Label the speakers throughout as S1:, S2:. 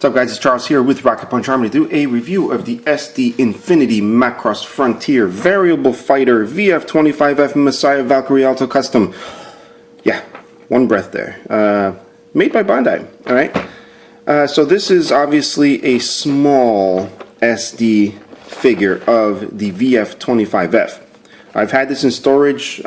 S1: What's up guys, it's Charles here with Rocket Punch Army to do a review of the SD Infinity Macross Frontier Variable Fighter VF-25F Messiah Valkyrie Alto Custom. Yeah, one breath there. Made by Bandai, alright? So this is obviously a small SD figure of the VF-25F. I've had this in storage,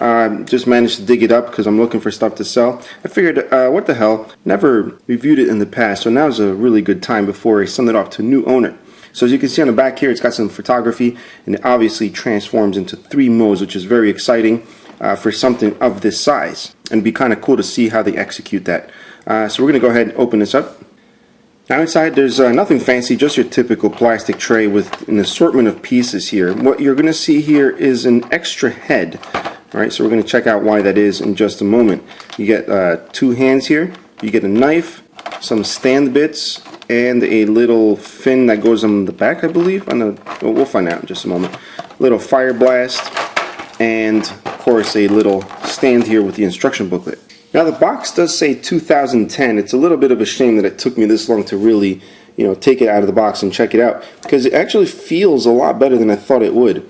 S1: just managed to dig it up because I'm looking for stuff to sell. I figured, what the hell, never reviewed it in the past, so now's a really good time before I send it off to a new owner. So as you can see on the back here, it's got some photography, and it obviously transforms into 3 modes, which is very exciting for something of this size. And it'd be kind of cool to see how they execute that. So we're going to go ahead and open this up. Now inside there's nothing fancy, just your typical plastic tray with an assortment of pieces here. What you're going to see here is an extra head. Alright, so we're going to check out why that is in just a moment. You get 2 hands here, you get a knife, some stand bits, and a little fin that goes on the back, I believe. We'll find out in just a moment. Little fire blast, and of course a little stand here with the instruction booklet. Now the box does say 2010. It's a little bit of a shame that it took me this long to really, take it out of the box and check it out, because it actually feels a lot better than I thought it would.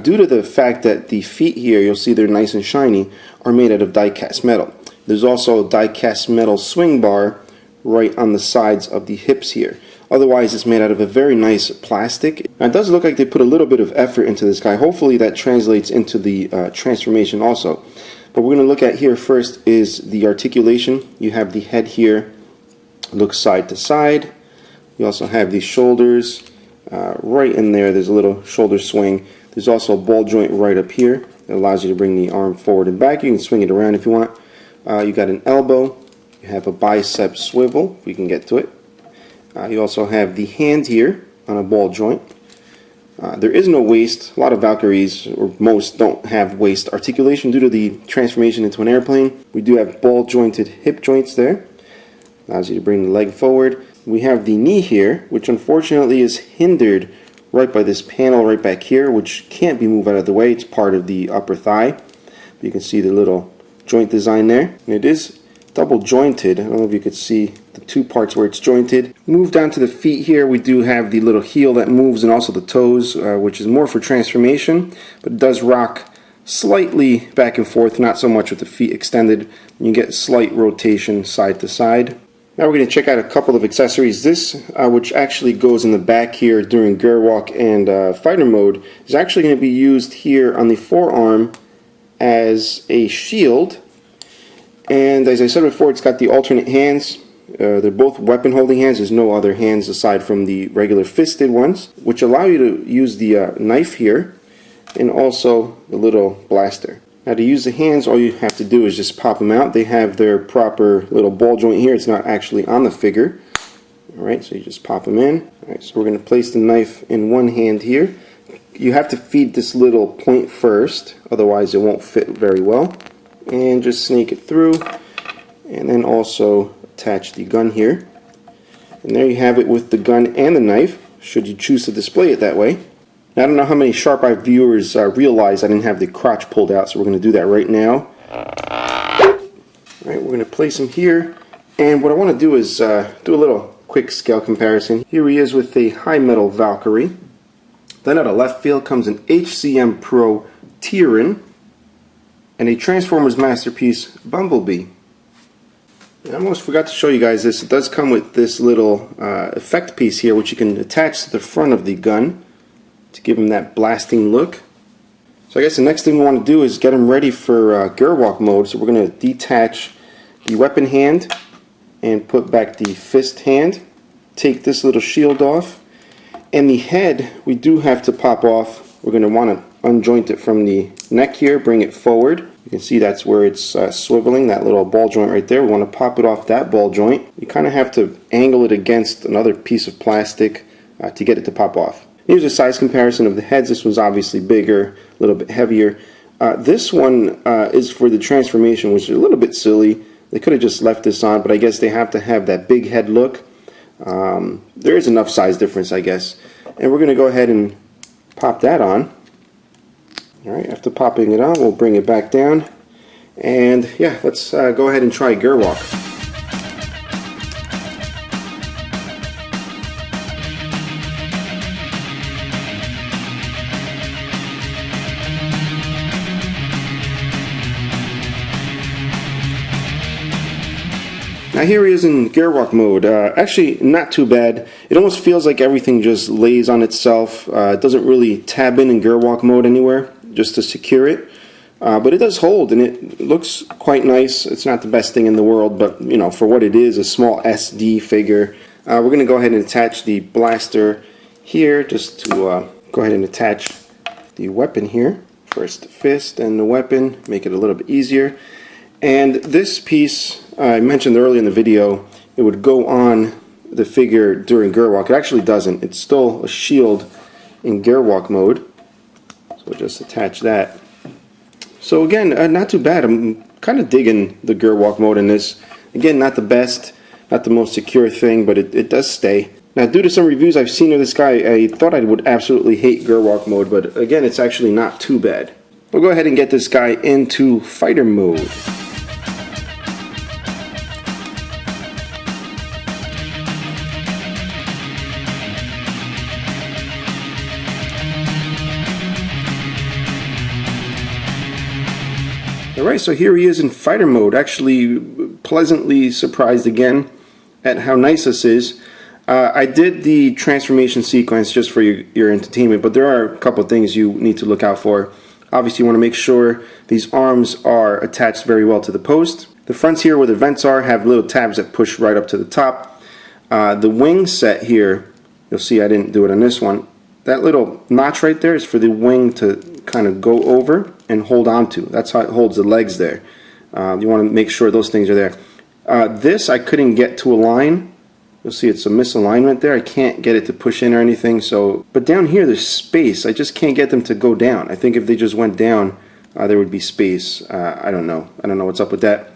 S1: Due to the fact that the feet here, you'll see they're nice and shiny, are made out of die-cast metal. There's also a die-cast metal swing bar right on the sides of the hips here. Otherwise, it's made out of a very nice plastic. Now, it does look like they put a little bit of effort into this guy. Hopefully that translates into the transformation also. What we're going to look at here first is the articulation. You have the head here, looks side to side. You also have the shoulders right in there. There's a little shoulder swing. There's also a ball joint right up here that allows you to bring the arm forward and back. You can swing it around if you want. You got an elbow. You have a bicep swivel, if we can get to it. You also have the hand here on a ball joint. There is no waist. A lot of Valkyries, or most, don't have waist articulation due to the transformation into an airplane. We do have ball jointed hip joints there. Allows you to bring the leg forward. We have the knee here, which unfortunately is hindered right by this panel right back here, which can't be moved out of the way. It's part of the upper thigh. You can see the little joint design there. And it is double jointed. I don't know if you could see the 2 parts where it's jointed. Move down to the feet here. We do have the little heel that moves, and also the toes, which is more for transformation, but it does rock slightly back and forth, not so much with the feet extended. You get slight rotation side to side. Now we're going to check out a couple of accessories. This, which actually goes in the back here during Gerwalk and fighter mode, is actually going to be used here on the forearm as a shield. And as I said before, it's got the alternate hands. They're both weapon holding hands. There's no other hands aside from the regular fisted ones, which allow you to use the knife here and also the little blaster. Now to use the hands, all you have to do is just pop them out. They have their proper little ball joint here. It's not actually on the figure. Alright, so you just pop them in. Alright, so we're going to place the knife in one hand here. You have to feed this little point first, otherwise it won't fit very well. And just snake it through, and then also attach the gun here. And there you have it with the gun and the knife, should you choose to display it that way. Now, I don't know how many sharp-eyed viewers realize I didn't have the crotch pulled out, so we're going to do that right now. Alright, we're going to place him here, and what I want to do is do a little quick scale comparison. Here he is with a high metal Valkyrie. Then out of left field comes an HCM Pro Tyrian and a Transformers masterpiece, Bumblebee. I almost forgot to show you guys this. It does come with this little effect piece here, which you can attach to the front of the gun to give him that blasting look. So I guess the next thing we want to do is get him ready for Gerwalk mode. So we're going to detach the weapon hand and put back the fist hand. Take this little shield off. And the head, we do have to pop off. We're going to want to unjoint it from the neck here, bring it forward. You can see that's where it's swiveling, that little ball joint right there. We want to pop it off that ball joint. You kind of have to angle it against another piece of plastic to get it to pop off. Here's a size comparison of the heads. This one's obviously bigger, a little bit heavier. This one is for the transformation, which is a little bit silly. They could have just left this on, but I guess they have to have that big head look. There is enough size difference, I guess. And we're going to go ahead and pop that on. Alright, after popping it on, we'll bring it back down. And yeah, let's go ahead and try Gerwalk. Now here he is in Gerwalk mode. Actually, not too bad. It almost feels like everything just lays on itself. It doesn't really tab in Gerwalk mode anywhere, just to secure it. But it does hold, and it looks quite nice. It's not the best thing in the world, but you know, for what it is, a small SD figure. We're going to go ahead and attach the blaster here, just to go ahead and attach the weapon here. First the fist and the weapon, make it a little bit easier. And this piece, I mentioned earlier in the video, it would go on the figure during Gerwalk. It actually doesn't. It's still a shield in Gerwalk mode. So we'll just attach that. So again, not too bad. I'm kind of digging the Gerwalk mode in this. Again, not the best, not the most secure thing, but it does stay. Now, due to some reviews I've seen of this guy, I thought I would absolutely hate Gerwalk mode, but again, it's actually not too bad. We'll go ahead and get this guy into fighter mode. Alright, so here he is in fighter mode. Actually, pleasantly surprised again at how nice this is. I did the transformation sequence just for your entertainment, but there are a couple of things you need to look out for. Obviously, you want to make sure these arms are attached very well to the post. The fronts here where the vents are have little tabs that push right up to the top. The wing set here, you'll see I didn't do it on this one. That little notch right there is for the wing to kind of go over and hold on to. That's how it holds the legs there. You want to make sure those things are there. This I couldn't get to align. You'll see it's a misalignment there. I can't get it to push in or anything. So, but down here there's space. I just can't get them to go down. I think if they just went down, there would be space. I don't know. I don't know what's up with that.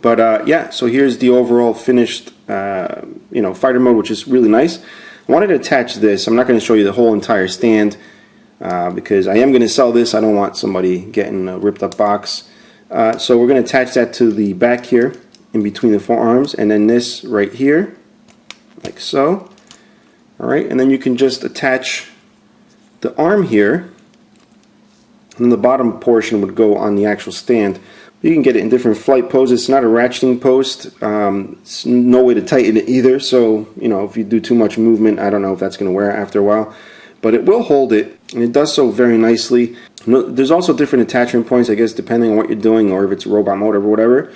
S1: But yeah, so here's the overall finished, fighter mode, which is really nice. I wanted to attach this. I'm not going to show you the whole entire stand because I am going to sell this. I don't want somebody getting a ripped up box. So we're going to attach that to the back here in between the forearms, and then this right here, like so. Alright, and then you can just attach the arm here, and the bottom portion would go on the actual stand. You can get it in different flight poses. It's not a ratcheting post. It's no way to tighten it either, so you know, if you do too much movement, I don't know if that's going to wear after a while, but it will hold it, and it does so very nicely. There's also different attachment points, I guess, depending on what you're doing, or if it's robot mode or whatever.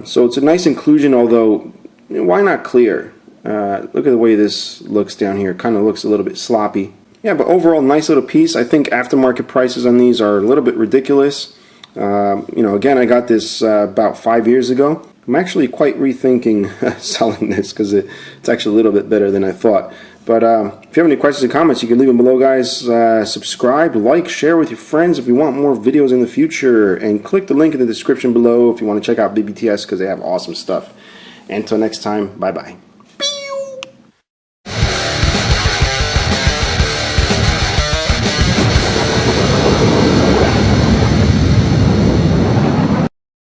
S1: So it's a nice inclusion, although why not clear? Look at the way this looks down here. It kind of looks a little bit sloppy. Yeah, but overall, nice little piece. I think aftermarket prices on these are a little bit ridiculous. Again, I got this about 5 years ago. I'm actually quite rethinking selling this because it's actually a little bit better than I thought. But if you have any questions or comments, you can leave them below, guys. Subscribe, like, share with your friends if you want more videos in the future. And click the link in the description below if you want to check out BBTS because they have awesome stuff. Until next time, bye-bye.